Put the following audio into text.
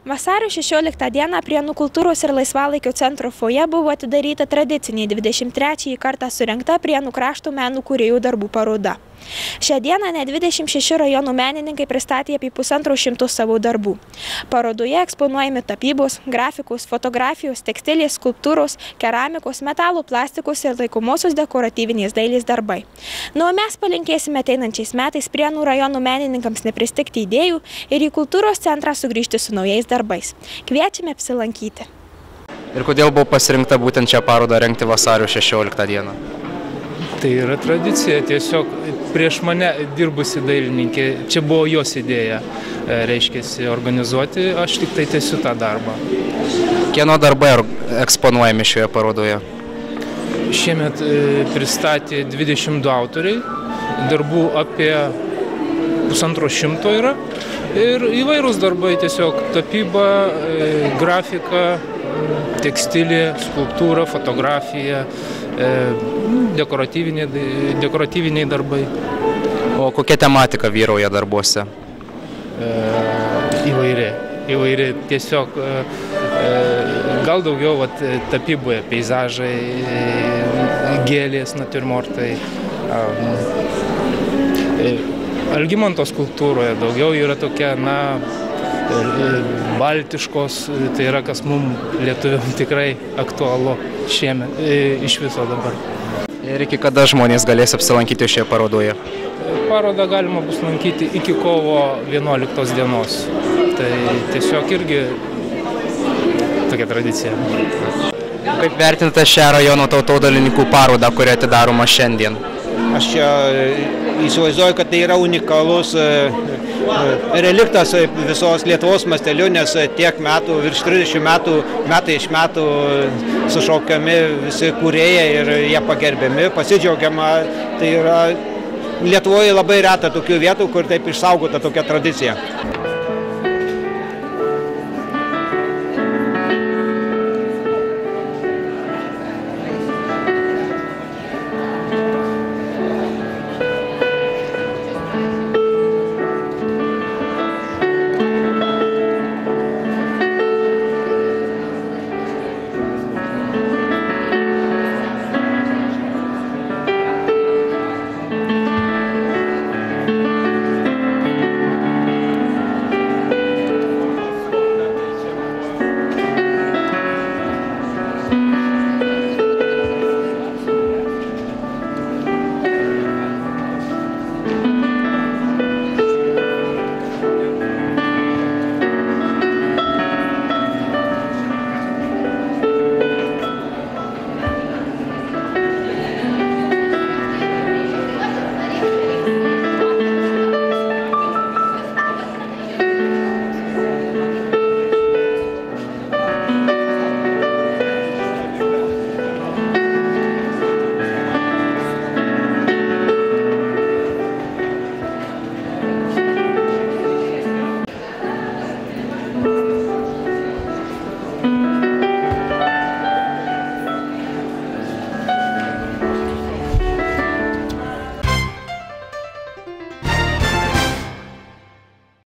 Vasario 16 dieną Prienų kultūros ir laisvalaikio centro foje buvo atidaryta tradiciniai 23 kartą surengta Prienų krašto meno kūrėjų darbų paroda. Šią dieną net 26 rajonų menininkai pristatė apie 150 savo darbų. Parodoje eksponuojami tapybos, grafikos, fotografijos, tekstilės, skulptūros, keramikos, metalų, plastikos ir laikomosios dekoratyvinės dailės darbai. O mes palinkėsime ateinančiais metais Prienų rajonų menininkams nepristigti idėjų ir į kultūros centrą sugrįžti su naujais darbais. Kviečiame apsilankyti. Ir kodėl buvo pasirinkta būtent šią parodą rengti vasario 16 dieną? Tai yra tradicija, tiesiog prieš mane dirbusi dailininkė, čia buvo jos idėja, reiškiasi, organizuoti, aš tik tai tęsiu tą darbą. Kieno darbai eksponuojami šioje parodoje? Šiemet pristatė 22 autoriai, darbų apie 150 yra ir įvairūs darbai, tiesiog tapyba, grafika, tekstilė, skulptūra, fotografija, dekoratyviniai darbai. O kokia tematika vyrauja darbuose? Įvairi. Tiesiog gal daugiau tapyboje peizažai, gėlės, natiurmortai. Algimanto skulptūroje daugiau yra tokia, baltiškos, tai yra, kas mums lietuviam tikrai aktualu šiemet, iš viso dabar. Ir iki kada žmonės galės apsilankyti šioje parodoje? Parodą galima bus lankyti iki kovo 11 dienos. Tai tiesiog irgi tokia tradicija. Kaip vertinate šią rajono tautodailininkų parodą, kuri atidaroma šiandien? Aš čia įsivaizduoju, kad tai yra unikalus reliktas visos Lietuvos masteliu, nes tiek metų, virš 30 metų, metai iš metų sušaukiami visi kūrėjai ir jie pagerbiami, pasidžiaugiama. Tai yra Lietuvoje labai reta tokių vietų, kur taip išsaugota tokia tradicija.